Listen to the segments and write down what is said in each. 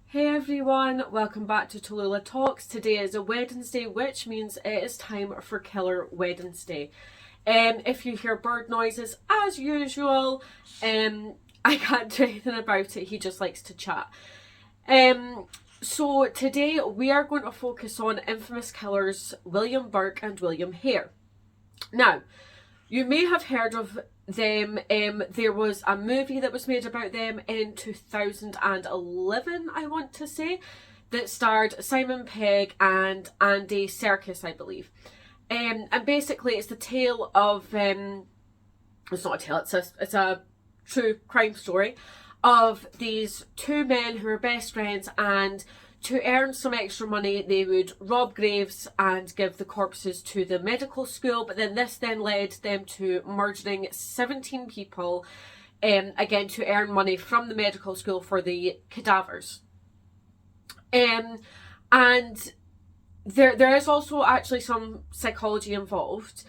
Hey everyone, welcome back to Tallulah Talks. Today is a Wednesday, which means it is time for Killer Wednesday. If you hear bird noises, as usual, I can't do anything about it. He just likes to chat. So today we are going to focus on infamous killers William Burke and William Hare. Now, you may have heard of them. There was a movie that was made about them in 2011, I want to say, that starred Simon Pegg and Andy Serkis, I believe. And basically it's the tale of, it's not a tale, it's a true crime story of these two men who are best friends, and to earn some extra money they would rob graves and give the corpses to the medical school, but then this then led them to murdering 17 people, again to earn money from the medical school for the cadavers. And there is also actually some psychology involved,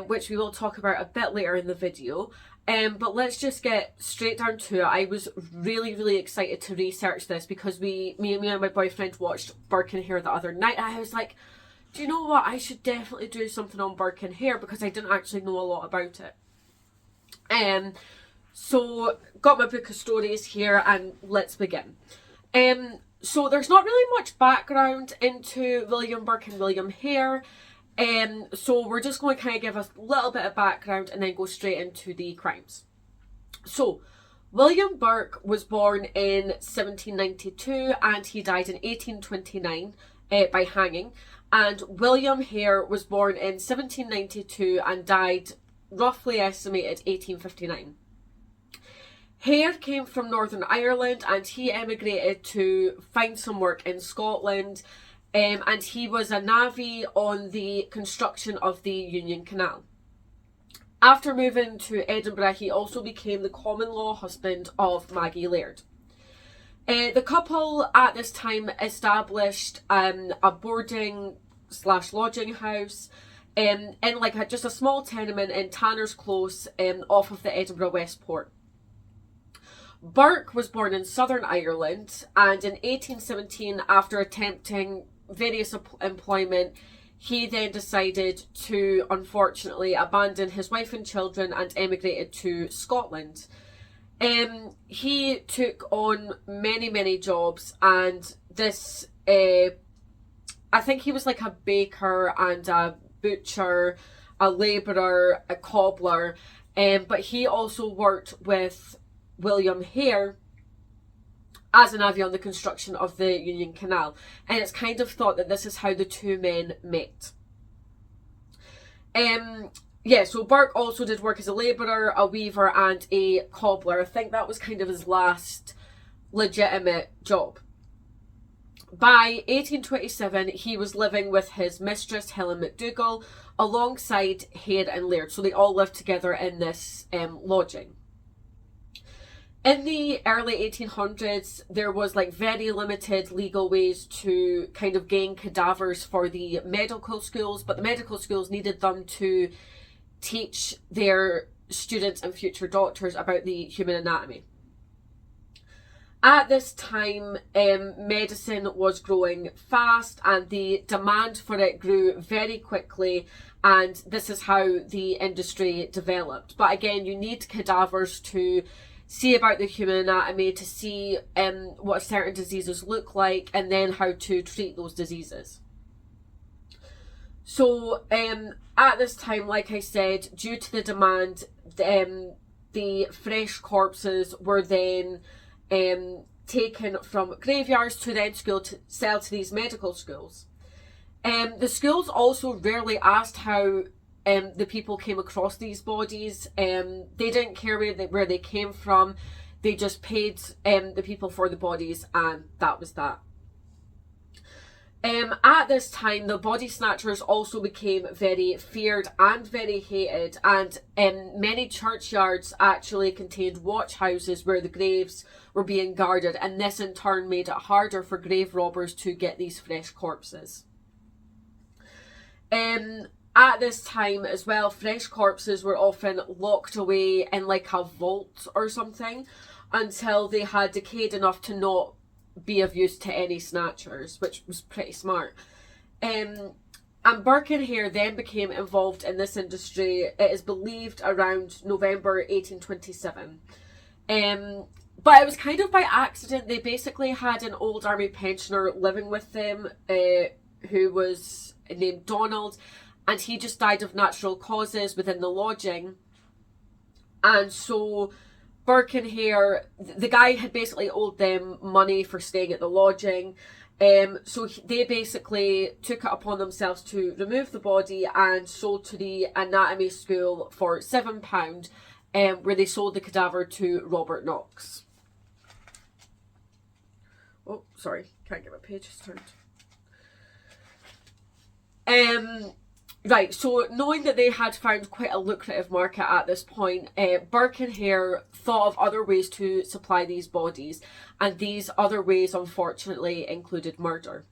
which we will talk about a bit later in the video. But let's just get straight down to it. I was really excited to research this because me and my boyfriend watched Burke and Hare the other night. And I was like, do you know what? I should definitely do something on Burke and Hare because I didn't actually know a lot about it. So got my book of stories here and let's begin. So there's not really much background into William Burke and William Hare. So we're just going to kind of give a little bit of background and then go straight into the crimes. So William Burke was born in 1792 and he died in 1829 by hanging. And William Hare was born in 1792 and died, roughly estimated, 1859. Hare came from Northern Ireland and he emigrated to find some work in Scotland. And he was a navvy on the construction of the Union Canal. After moving to Edinburgh, he also became the common law husband of Maggie Laird. The couple at this time established a boarding / lodging house in like just a small tenement in Tanner's Close off of the Edinburgh Westport. Burke was born in Southern Ireland, and in 1817, after attempting various employment, he then decided to unfortunately abandon his wife and children and emigrated to Scotland. He took on many jobs, and this I think he was like a baker and a butcher, a labourer, a cobbler, but he also worked with William Hare as a navvy on the construction of the Union Canal, and it's kind of thought that this is how the two men met. So Burke also did work as a labourer, a weaver and a cobbler. I think that was kind of his last legitimate job. By 1827 he was living with his mistress Helen McDougall alongside Hare and Laird, so they all lived together in this lodging. In the early 1800s, there was like very limited legal ways to kind of gain cadavers for the medical schools, but the medical schools needed them to teach their students and future doctors about the human anatomy. At this time, medicine was growing fast and the demand for it grew very quickly, and this is how the industry developed. But again, you need cadavers to see about the human anatomy, to see what certain diseases look like, and then how to treat those diseases. So at this time, like I said, due to the demand, the fresh corpses were then taken from graveyards to then sell to these medical schools. The schools also rarely asked how the people came across these bodies. They didn't care where they came from. They just paid the people for the bodies, and that was that. At this time, the body snatchers also became very feared and very hated, and many churchyards actually contained watch houses where the graves were being guarded, and this in turn made it harder for grave robbers to get these fresh corpses. At this time as well, fresh corpses were often locked away in like a vault or something until they had decayed enough to not be of use to any snatchers, which was pretty smart. And Burke and Hare then became involved in this industry, it is believed, around November 1827. But it was kind of by accident. They basically had an old army pensioner living with them who was named Donald, and he just died of natural causes within the lodging. And so Burke and Hare, the guy had basically owed them money for staying at the lodging. So they basically took it upon themselves to remove the body and sold to the anatomy school for £7, where they sold the cadaver to Robert Knox. Oh, sorry, can't get my pages turned. Right, so knowing that they had found quite a lucrative market at this point, Burke and Hare thought of other ways to supply these bodies, and these other ways, unfortunately, included murder.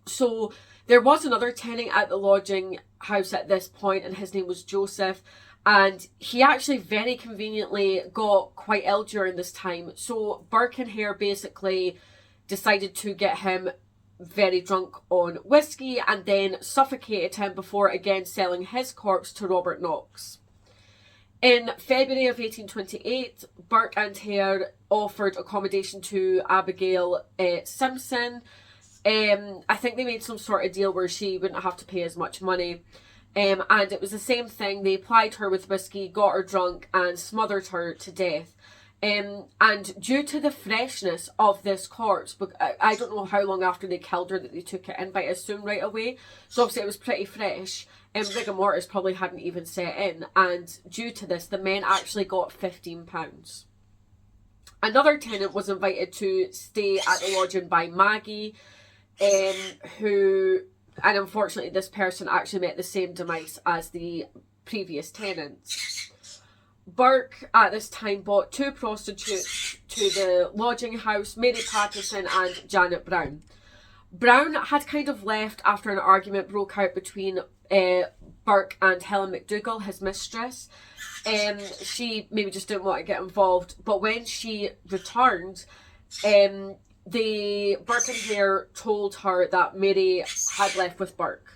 So there was another tenant at the lodging house at this point, and his name was Joseph, and he actually very conveniently got quite ill during this time. So Burke and Hare basically decided to get him very drunk on whiskey and then suffocated him before again selling his corpse to Robert Knox. In February of 1828, Burke and Hare offered accommodation to Abigail Simpson. I think they made some sort of deal where she wouldn't have to pay as much money. And it was the same thing. They plied her with whiskey, got her drunk, and smothered her to death. And due to the freshness of this corpse, I don't know how long after they killed her that they took it in, but I assume right away. So obviously it was pretty fresh, and rigor mortis probably hadn't even set in. And due to this, the men actually got £15. Another tenant was invited to stay at the lodging by Maggie, and unfortunately this person actually met the same demise as the previous tenants. Burke at this time bought 2 prostitutes to the lodging house, Mary Patterson and Janet Brown. Brown had kind of left after an argument broke out between Burke and Helen McDougall, his mistress. She maybe just didn't want to get involved, but when she returned, Burke and Hare told her that Mary had left with Burke.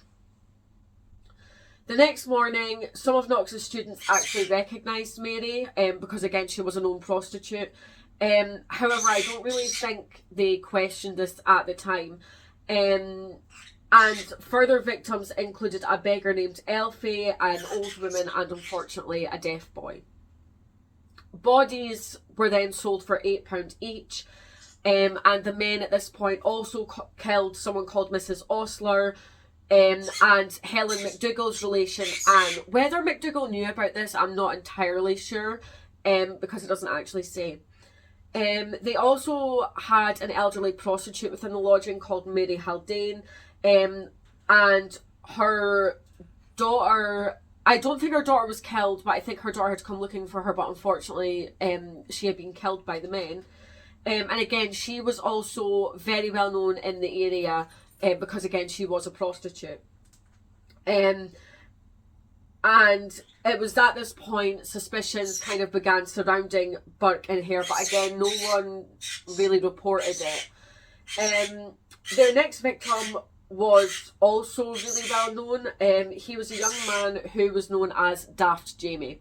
The next morning, some of Knox's students actually recognised Mary because, again, she was a known prostitute. However, I don't really think they questioned this at the time. And further victims included a beggar named Elfie, an old woman, and unfortunately a deaf boy. Bodies were then sold for £8 each. And the men at this point also killed someone called Mrs. Ostler, and Helen McDougall's relation Anne. Whether McDougall knew about this, I'm not entirely sure, because it doesn't actually say. They also had an elderly prostitute within the lodging called Mary Haldane, and her daughter, I don't think her daughter was killed, but I think her daughter had come looking for her, but unfortunately she had been killed by the men. And again, she was also very well known in the area, because again she was a prostitute. And it was at this point suspicions kind of began surrounding Burke and Hare, but again no one really reported it. Their next victim was also really well known. He was a young man who was known as Daft Jamie.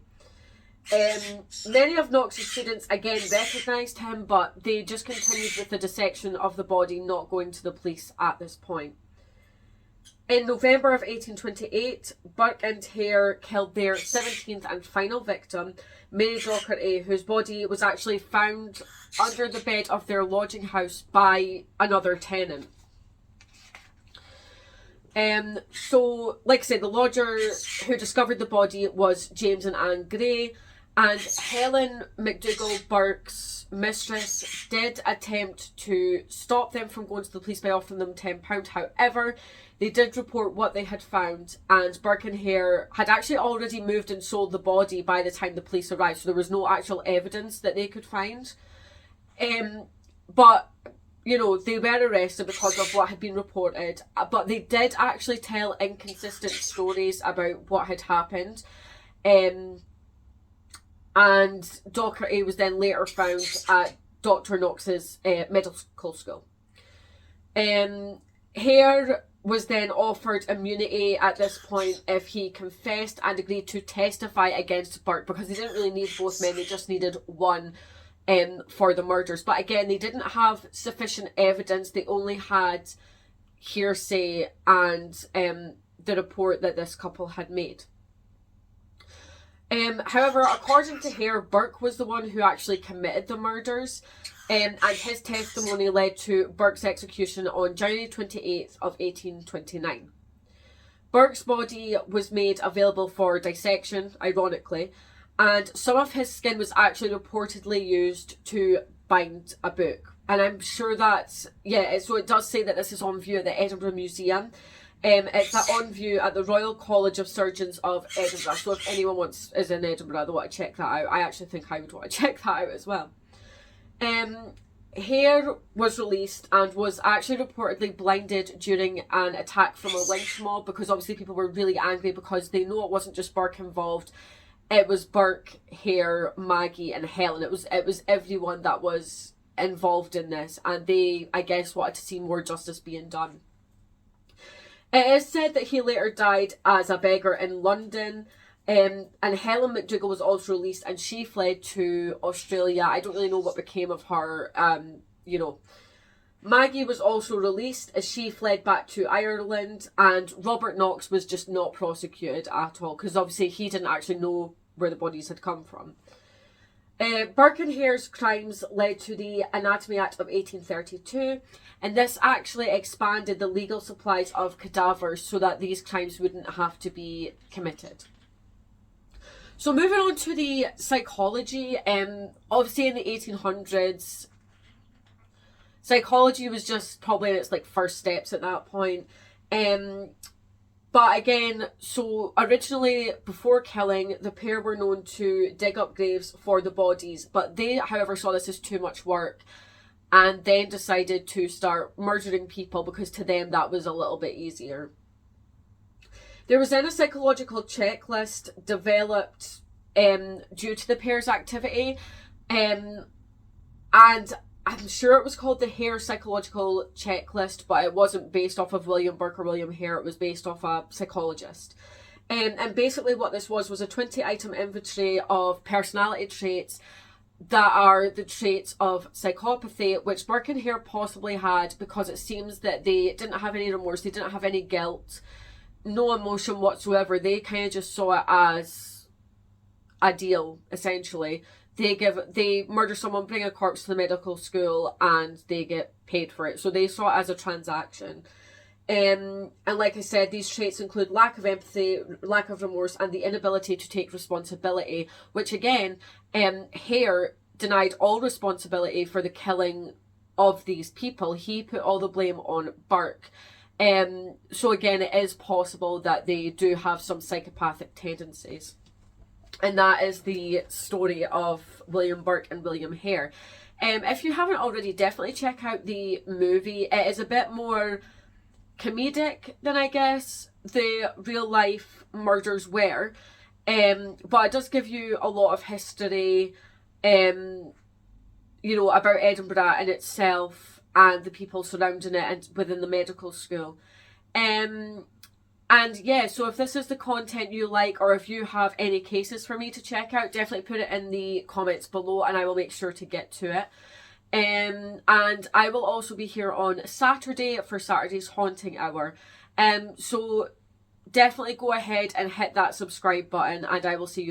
Many of Knox's students again recognised him, but they just continued with the dissection of the body, not going to the police at this point. In November of 1828, Burke and Hare killed their 17th and final victim, Mary Docherty, whose body was actually found under the bed of their lodging house by another tenant. So, like I said, the lodger who discovered the body was James and Anne Gray, and Helen McDougall, Burke's mistress, did attempt to stop them from going to the police by offering them £10. However, they did report what they had found, and Burke and Hare had actually already moved and sold the body by the time the police arrived, so there was no actual evidence that they could find. But, you know, they were arrested because of what had been reported, but they did actually tell inconsistent stories about what had happened. And Docherty was then later found at Dr. Knox's medical school. Hare was then offered immunity at this point if he confessed and agreed to testify against Burke, because they didn't really need both men, they just needed one for the murders. But again, they didn't have sufficient evidence, they only had hearsay and the report that this couple had made. However, according to Hare, Burke was the one who actually committed the murders, and his testimony led to Burke's execution on January 28th of 1829. Burke's body was made available for dissection, ironically, and some of his skin was actually reportedly used to bind a book. And I'm sure that, yeah, so it does say that this is on view at the Edinburgh Museum. It's on view at the Royal College of Surgeons of Edinburgh. So if anyone is in Edinburgh, they want to check that out. I actually think I would want to check that out as well. Hare was released and was actually reportedly blinded during an attack from a lynch mob, because obviously people were really angry because they know it wasn't just Burke involved. It was Burke, Hare, Maggie and Helen. It was everyone that was involved in this, and they, I guess, wanted to see more justice being done. It is said that he later died as a beggar in London, and Helen McDougall was also released and she fled to Australia. I don't really know what became of her, you know. Maggie was also released as she fled back to Ireland, and Robert Knox was just not prosecuted at all because obviously he didn't actually know where the bodies had come from. Burke and Hare's crimes led to the Anatomy Act of 1832, and this actually expanded the legal supplies of cadavers so that these crimes wouldn't have to be committed. So moving on to the psychology, obviously in the 1800s, psychology was just probably in its like first steps at that point. But again, so originally, before killing, the pair were known to dig up graves for the bodies, but they, however, saw this as too much work and then decided to start murdering people because to them that was a little bit easier. There was then a psychological checklist developed due to the pair's activity, and I'm sure it was called the Hare Psychological Checklist, but it wasn't based off of William Burke or William Hare, it was based off a psychologist. And basically what this was a 20-item inventory of personality traits that are the traits of psychopathy, which Burke and Hare possibly had because it seems that they didn't have any remorse, they didn't have any guilt, no emotion whatsoever. They kind of just saw it as a deal, essentially. They murder someone, bring a corpse to the medical school, and they get paid for it. So they saw it as a transaction. And like I said, these traits include lack of empathy, lack of remorse, and the inability to take responsibility, which again, Hare denied all responsibility for the killing of these people. He put all the blame on Burke. So again, it is possible that they do have some psychopathic tendencies. And that is the story of William Burke and William Hare. If you haven't already, definitely check out the movie. It is a bit more comedic than I guess the real life murders were. But it does give you a lot of history, you know, about Edinburgh in itself and the people surrounding it and within the medical school. And yeah, so if this is the content you like, or if you have any cases for me to check out, definitely put it in the comments below and I will make sure to get to it. And I will also be here on Saturday for Saturday's Haunting Hour. So definitely go ahead and hit that subscribe button and I will see you